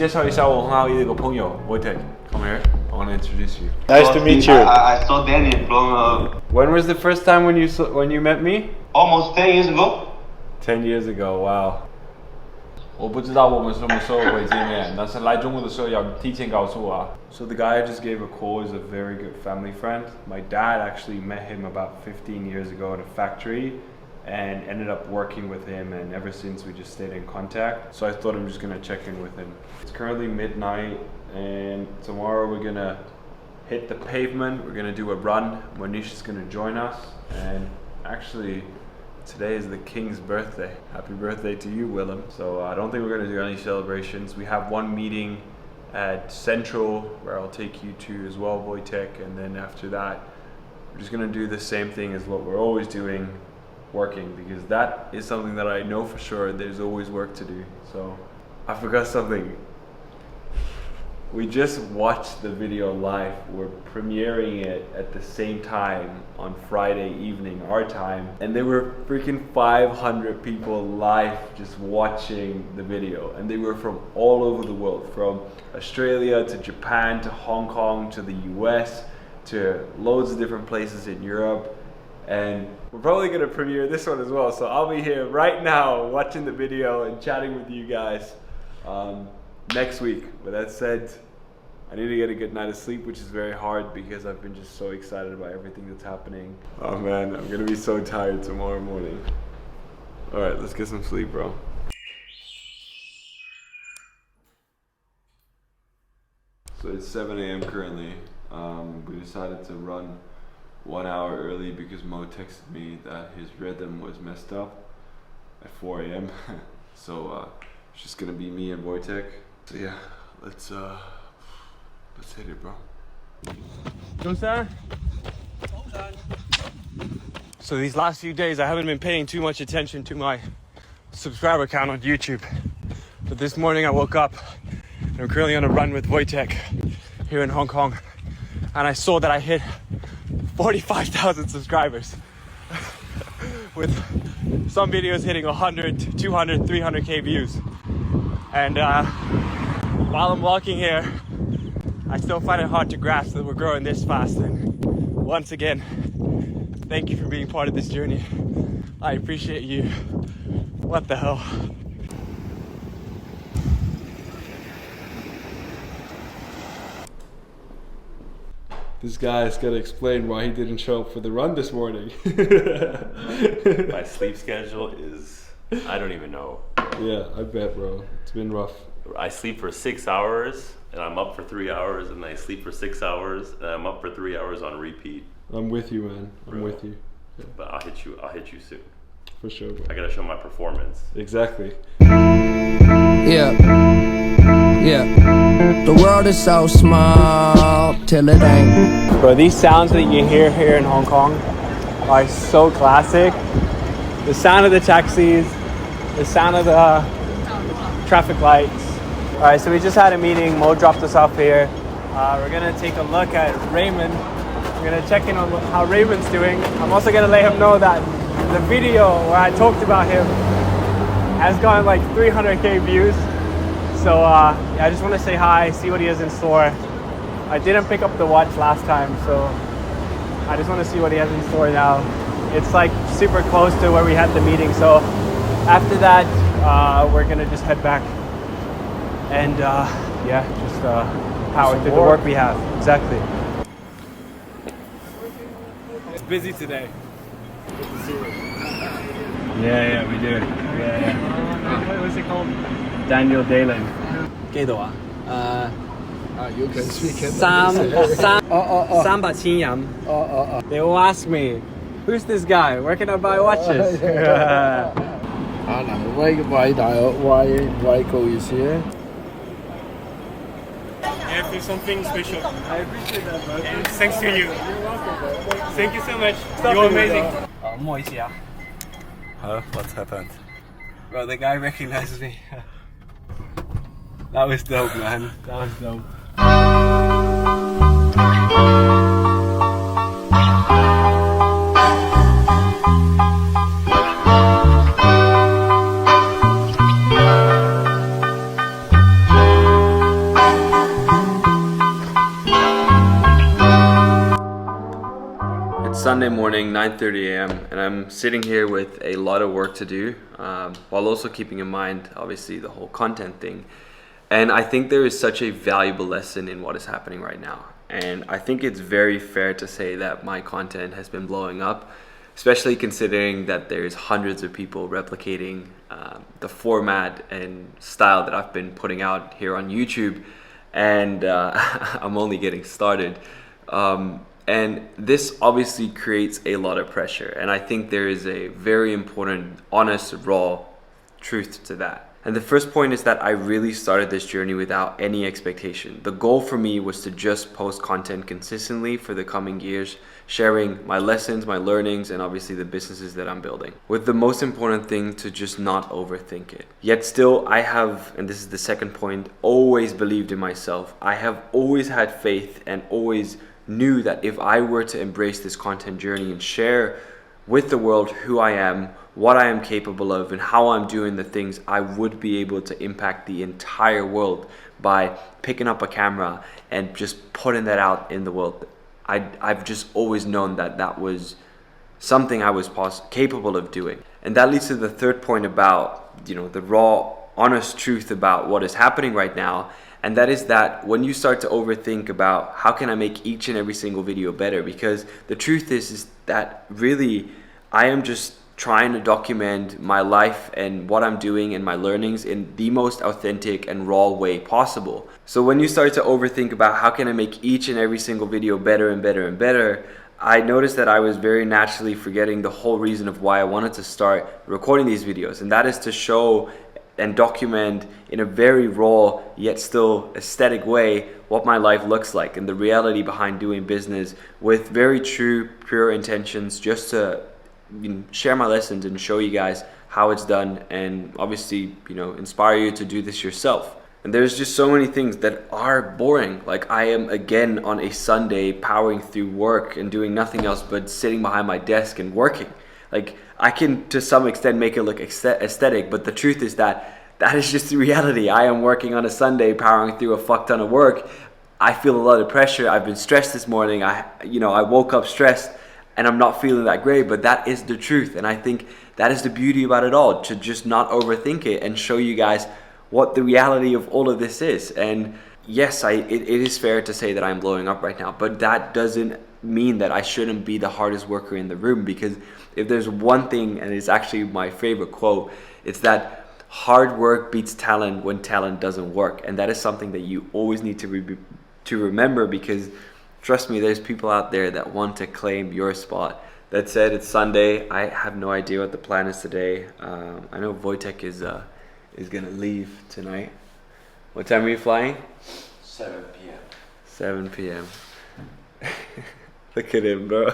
介绍一下我很好的一个朋友 Wojtek. Come here. I want to introduce you. Nice to meet you. I saw Dalen from When was the first time when you met me? almost 10 years ago. 10 years ago. Wow. 我不知道我们什么时候会见面，但是来中国的时候要提前告诉我。So the guy I just gave a call is a very good family friend. My dad actually met him about 15 years ago at a factory and ended up working with him, and ever since we just stayed in contact. So I thought I'm just gonna check in with him. It's currently midnight and tomorrow we're gonna hit the pavement. We're gonna do a run. Monish is gonna join us, and actually today is the King's birthday. Happy birthday to you, Willem. So I don't think we're gonna do any celebrations. We have one meeting at Central where I'll take you to as well, Wojtek, and then after that we're just gonna do the same thing as what we're always doing, working, because that is something that I know for sure there's always work to do. So I forgot something. We just watched the video live. We're premiering it at the same time on Friday evening, our time, and there were freaking 500 people live just watching the video, and they were from all over the world, from Australia to Japan to Hong Kong to the US to loads of different places in Europe. And we're probably gonna premiere this one as well, so I'll be here right now watching the video and chatting with you guys next week. With that said, I need to get a good night of sleep, which is very hard because I've been just so excited about everything that's happening. Oh man, I'm gonna be so tired tomorrow morning. Alright, let's get some sleep, bro. So it's 7 a.m. currently. We decided to run 1 hour early because Mo texted me that his rhythm was messed up at 4 a.m. So it's just gonna be me and Wojtek. So yeah, let's hit it, bro. So these last few days I haven't been paying too much attention to my subscriber count on YouTube. But this morning I woke up and I'm currently on a run with Wojtek here in Hong Kong. And I saw that I hit 45,000 subscribers with some videos hitting 100, 200, 300k views. And while I'm walking here, I still find it hard to grasp that we're growing this fast. And once again, thank you for being part of this journey. I appreciate you. What the hell? This guy's gotta explain why he didn't show up for the run this morning. My sleep schedule is, I don't even know. Yeah, I bet, bro. It's been rough. I sleep for 6 hours and I'm up for 3 hours, and I sleep for 6 hours and I'm up for 3 hours on repeat. I'm with you, man. I'm with you. Yeah. But I'll hit you soon. For sure, bro. I gotta show my performance. Exactly. Yeah. The world is so small till it ain't. Bro, these sounds that you hear here in Hong Kong are so classic. The sound of the taxis, the sound of the traffic lights. Alright, so we just had a meeting. Mo dropped us off here. We're gonna take a look at Raymond. We're gonna check in on how Raymond's doing. I'm also gonna let him know that the video where I talked about him has gotten like 300k views. So yeah, I just want to say hi, see what he has in store. I didn't pick up the watch last time, so I just want to see what he has in store now. It's like super close to where we had the meeting, so after that we're gonna just head back and yeah, just power through the work we have. Exactly. It's busy today. Good to see you. Yeah, we do. Yeah. What's it called? Daniel Dalen. 幾度啊？you can speak it. 300千人. They will ask me, who's this guy? Where can I buy watches? 偉高意思咧。I feel something special. I appreciate that, bro. And thanks to you. You're welcome, bro. Thank you so much. You're amazing. 唔好意思啊。Huh? What's happened? Bro, the guy recognizes me. That was dope, man. That was dope. Sunday morning, 9:30 a.m. and I'm sitting here with a lot of work to do, while also keeping in mind, obviously, the whole content thing. And I think there is such a valuable lesson in what is happening right now. And I think it's very fair to say that my content has been blowing up, especially considering that there's hundreds of people replicating the format and style that I've been putting out here on YouTube. And I'm only getting started. And this obviously creates a lot of pressure. And I think there is a very important, honest, raw truth to that. And the first point is that I really started this journey without any expectation. The goal for me was to just post content consistently for the coming years, sharing my lessons, my learnings, and obviously the businesses that I'm building. With the most important thing to just not overthink it. Yet still, I have, and this is the second point, always believed in myself. I have always had faith and always knew that if I were to embrace this content journey and share with the world who I am, what I am capable of, and how I'm doing the things, I would be able to impact the entire world by picking up a camera and just putting that out in the world. I've just always known that that was something I was capable of doing. And that leads to the third point about, you know, the raw, honest truth about what is happening right now. And that is that when you start to overthink about how can I make each and every single video better, because the truth is that really I am just trying to document my life and what I'm doing and my learnings in the most authentic and raw way possible. So when you start to overthink about how can I make each and every single video better and better and better, I noticed that I was very naturally forgetting the whole reason of why I wanted to start recording these videos, and that is to show and document in a very raw yet still aesthetic way what my life looks like and the reality behind doing business with very true, pure intentions, just to share my lessons and show you guys how it's done, and obviously, you know, inspire you to do this yourself. And there's just so many things that are boring. Like I am again on a Sunday powering through work and doing nothing else but sitting behind my desk and working. Like I can to some extent make it look aesthetic, but the truth is that that is just the reality. I am working on a Sunday powering through a fuck ton of work. I feel a lot of pressure. I've been stressed this morning. I woke up stressed and I'm not feeling that great, but that is the truth. And I think that is the beauty about it all, to just not overthink it and show you guys what the reality of all of this is. And yes, it is fair to say that I'm blowing up right now, but that doesn't mean that I shouldn't be the hardest worker in the room, because if there's one thing, and it's actually my favorite quote, it's that hard work beats talent when talent doesn't work. And that is something that you always need to remember, because trust me, there's people out there that want to claim your spot. That said, it's Sunday. I have no idea what the plan is today. I know Wojtek is gonna leave tonight. What time are you flying? 7 p.m. 7 p.m. Look at him, bro.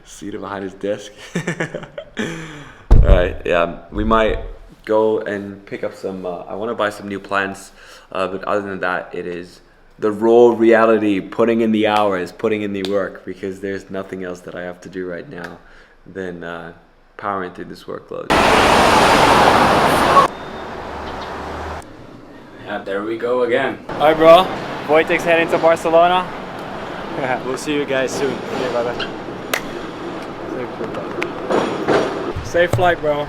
Seated behind his desk. Alright, yeah, we might go and pick up some, I want to buy some new plants, but other than that, it is the raw reality, putting in the hours, putting in the work, because there's nothing else that I have to do right now than powering through this workload. Yeah, there we go again. Hi bro, Wojtek's heading to Barcelona. We'll see you guys soon. Okay, bye-bye. Safe flight, bro.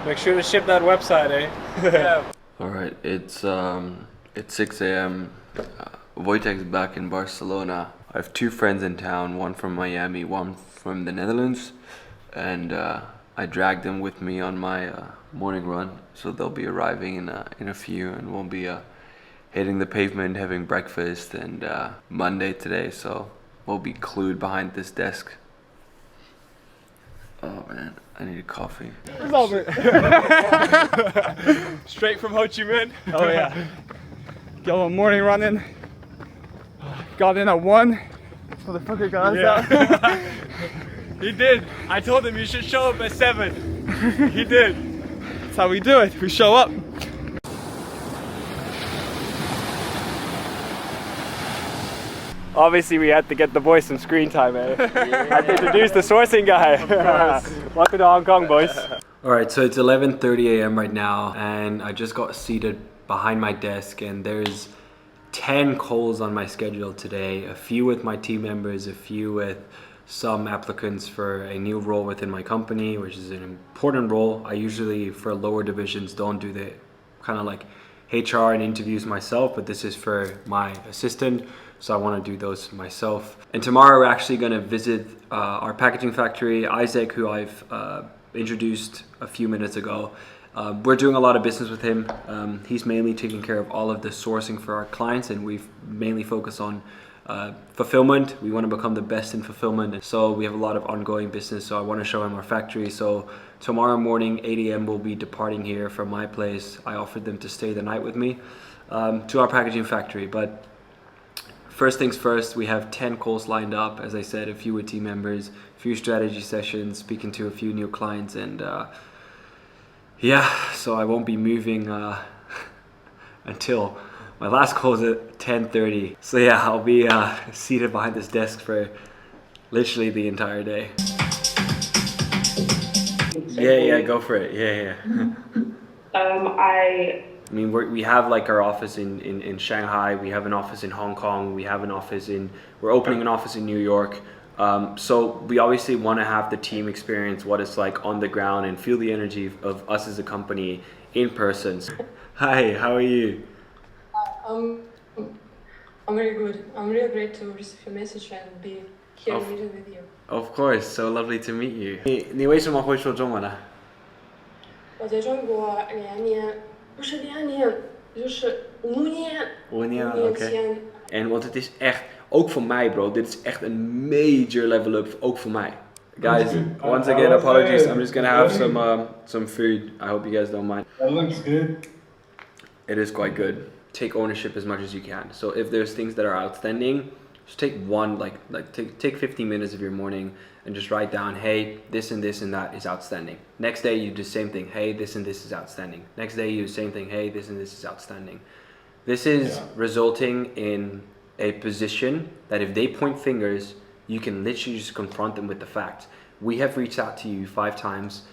Make sure to ship that website, eh? Yeah. Alright, it's 6 a.m. Wojtek's back in Barcelona. I have two friends in town, one from Miami, one from the Netherlands, and I dragged them with me on my morning run, so they'll be arriving in a few, and we'll be hitting the pavement, having breakfast, and Monday today, so we'll be glued behind this desk. Oh man, I need a coffee. Straight from Ho Chi Minh. Oh yeah. Got a morning running. Got in at 1. Motherfucker got us out. He did. I told him you should show up at 7. He did. That's how we do it. We show up. Obviously, we had to get the boys some screen time, eh? I had to introduce the sourcing guy. Welcome to Hong Kong, boys. Alright, so it's 11:30 a.m. right now, and I just got seated behind my desk, and there's 10 calls on my schedule today, a few with my team members, a few with some applicants for a new role within my company, which is an important role. I usually, for lower divisions, don't do the kind of like HR and interviews myself, but this is for my assistant, so I want to do those myself. And tomorrow we're actually going to visit our packaging factory. Isaac, who I've introduced a few minutes ago, we're doing a lot of business with him. He's mainly taking care of all of the sourcing for our clients, and we've mainly focused on fulfillment. We want to become the best in fulfillment, so we have a lot of ongoing business, so I want to show him our factory. So tomorrow morning 8 a.m. we'll be departing here from my place. I offered them to stay the night with me to our packaging factory. But first things first, we have 10 calls lined up, as I said, a few with team members, a few strategy sessions, speaking to a few new clients, and yeah, so I won't be moving until my last call is at 10:30. So yeah, I'll be seated behind this desk for literally the entire day. Yeah, go for it. Yeah. I mean, we have like our office in Shanghai, we have an office in Hong Kong, we're opening an office in New York. So we obviously want to have the team experience what it's like on the ground and feel the energy of us as a company in person. Hi, how are you? I'm very good. I'm really great to receive your message and be here meeting with you. Of course, so lovely to meet you. 你为什么会说中文呢？我在中国不是2年，就是5年。5年 oké. En want het is echt, ook voor mij bro, dit is echt een major level up, ook voor mij. Guys, once again, apologies. I'm just gonna have some food. I hope you guys don't mind. That looks good. It is quite good. Take ownership as much as you can. So if there's things that are outstanding, just take one, take 15 minutes of your morning and just write down, hey, this and this and that is outstanding. Next day you do the same thing, hey, this and this is outstanding. Next day you do the same thing, hey, this and this is outstanding. This is resulting in a position that if they point fingers, you can literally just confront them with the facts. We have reached out to you 5 times,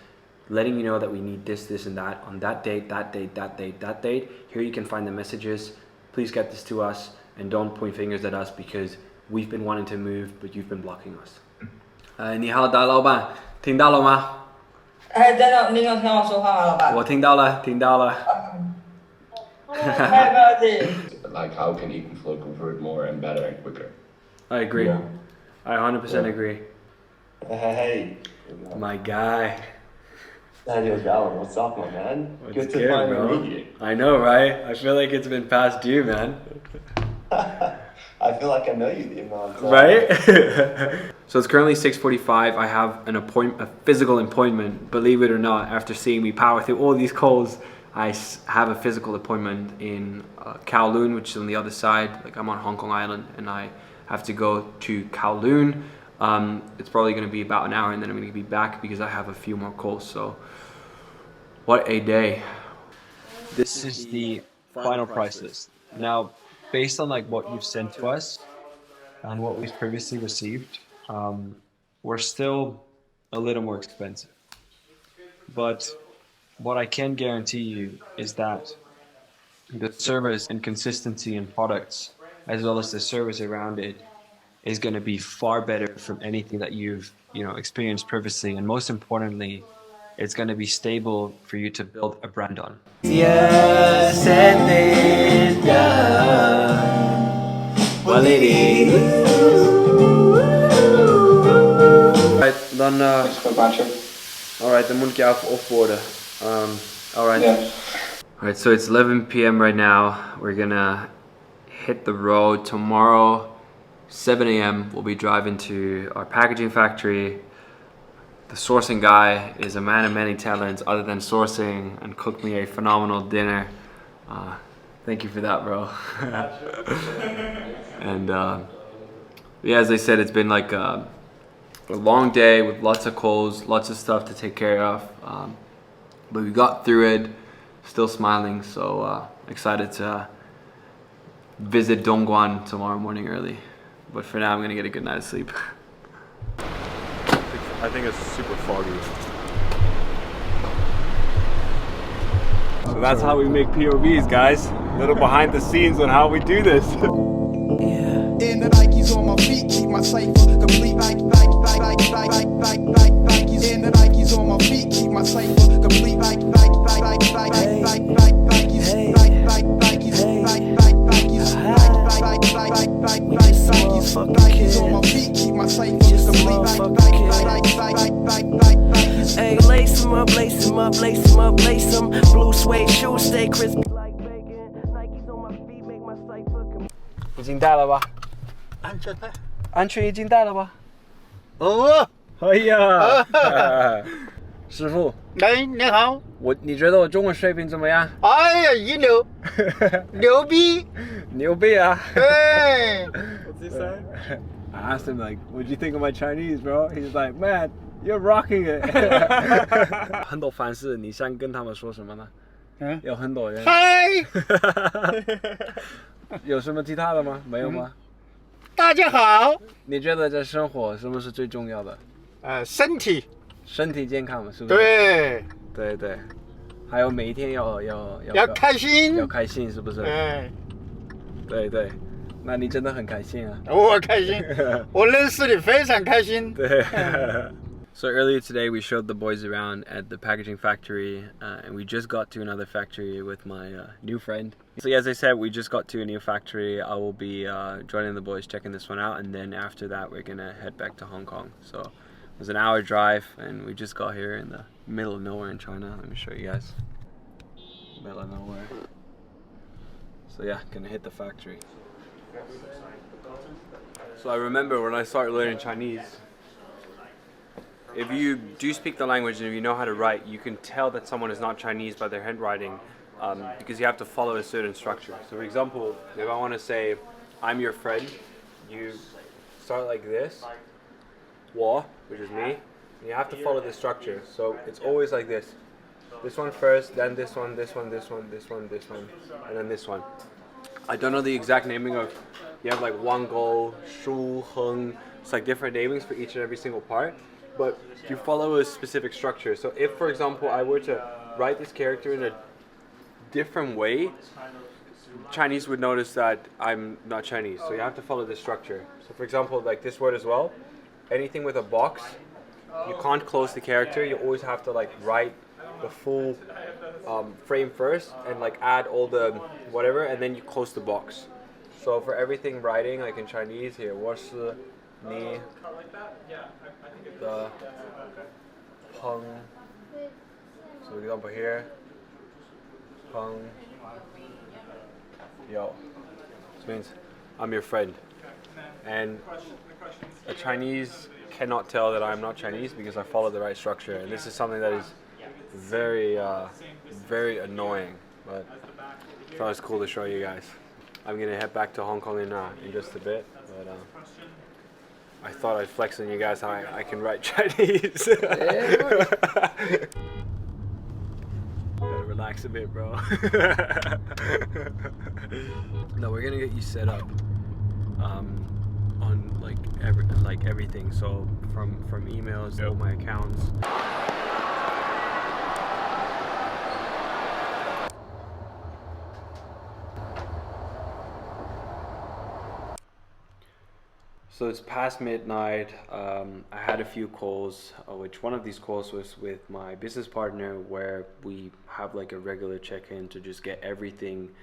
letting you know that we need this, this, and that on that date, that date, that date, that date. Here you can find the messages. Please get this to us and don't point fingers at us because we've been wanting to move, but you've been blocking us. 你好，大老板，听到了吗？听到，你有听我说话吗，老板？我听到了，听到了。Like how can Eat and Flow convert more and better and quicker? I agree. Yeah. I 100% agree. Hey. My guy. Daniel Dalen, what's up, my man? Good to finally meet you. I know, right? I feel like it's been past due, man. I feel like I know you the amount of time. Right? So it's currently 6:45. I have a physical appointment. Believe it or not, after seeing me power through all these calls, I have a physical appointment in Kowloon, which is on the other side. Like I'm on Hong Kong Island, and I have to go to Kowloon. It's probably going to be about an hour, and then I'm going to be back because I have a few more calls. So, what a day! This is the final price list. Now, based on like what you've sent to us and what we've previously received, we're still a little more expensive. But what I can guarantee you is that the service and consistency in products, as well as the service around it, is going to be far better from anything that you've experienced previously, and most importantly, it's going to be stable for you to build a brand on. Yes, and then well, it is. Alright, dan alright, dan moet ik jou even offboarden. Alright. Yeah. Alright, so it's 11 p.m. right now. We're gonna hit the road tomorrow. 7 a.m. we'll be driving to our packaging factory. The sourcing guy is a man of many talents other than sourcing, and cooked me a phenomenal dinner. Thank you for that, bro. And yeah, as I said, it's been like a long day with lots of calls, lots of stuff to take care of. But we got through it, still smiling, so excited to visit Dongguan tomorrow morning early. But for now, I'm gonna get a good night of sleep. I think it's super foggy. So that's how we make POVs, guys. A little behind the scenes on how we do this. In the Nikes on my feet, keep my cipher complete. Nikes in the Nikes on my feet, keep my cipher complete. Nikes on my feet, keep my cipher complete. Hey, lace 'em up, lace 'em up, lace 'em up, lace 'em. Blue suede shoes stay crispy like bacon. Nikes on my feet make my cipher complete. 已经带了吧？安全带。安全已经带了吧？哦。哎呀，师傅。哎，你好。你觉得我中文水平怎么样？哎呀，一流，牛逼，牛逼啊！对。What's he say? I asked him like, "What'd you think of my Chinese, bro?" He's like, "Man, you're rocking it." 很多凡是你想跟他们说什么呢？嗯，有很多人。嗨。有什么其他的吗？没有吗？大家好。你觉得在生活什么是最重要的？身体。身体健康嘛，是不是？对。对对。还有每一天要开心。要开心，是不是？哎。对对。那你真的很开心啊！我开心，我认识你非常开心。对。So earlier today we showed the boys around at the packaging factory and we just got to another factory with my new friend. So as I said, we just got to a new factory. I will be joining the boys checking this one out, and then after that we're gonna head back to Hong Kong. So it was an hour drive and we just got here in the middle of nowhere in China. Let me show you guys. Middle of nowhere. So yeah, gonna hit the factory. So I remember when I started learning Chinese, if you do speak the language and if you know how to write, you can tell that someone is not Chinese by their handwriting because you have to follow a certain structure. So for example, if I want to say, I'm your friend, you start like this, 我, which is me, and you have to follow the structure. So it's always like this. This one first, then this one, this one, this one, this one, this one, and then this one. I don't know the exact naming of, you have like Wang Go, Shu, Heng, it's like different namings for each and every single part. But you follow a specific structure. So if, for example, I were to write this character in a different way, Chinese would notice that I'm not Chinese. So you have to follow this structure. So for example, like this word as well, anything with a box, you can't close the character. You always have to like write the full frame first and like add all the whatever, and then you close the box. So for everything writing, like in Chinese here, 我是你 the Peng. So for example here, Peng Yo. This means I'm your friend. And a Chinese cannot tell that I'm not Chinese because I follow the right structure. And this is something that is very, very annoying. But I thought it was cool to show you guys. I'm gonna head back to Hong Kong in just a bit. But I thought I'd flex on you guys how I can write Chinese. Gotta relax a bit, bro. No, we're gonna get you set up on like everything. So from emails, all my accounts. So it's past midnight. I had a few calls, which one of these calls was with my business partner, where we have like a regular check-in to just get everything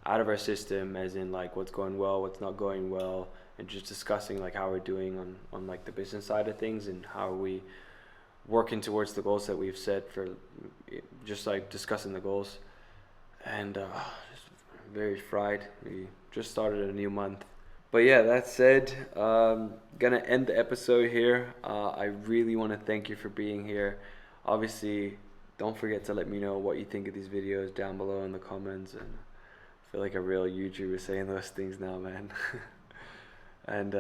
out of our system, as in like what's going well, what's not going well, and just discussing like how we're doing on like the business side of things and how are we working towards the goals that we've set for, just like discussing the goals. And just very fried. We just started a new month. But yeah, that said, gonna end the episode here. I really want to thank you for being here. Obviously, don't forget to let me know what you think of these videos down below in the comments. And I feel like a real YouTuber saying those things now, man. And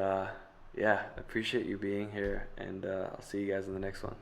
yeah, appreciate you being here, and I'll see you guys in the next one.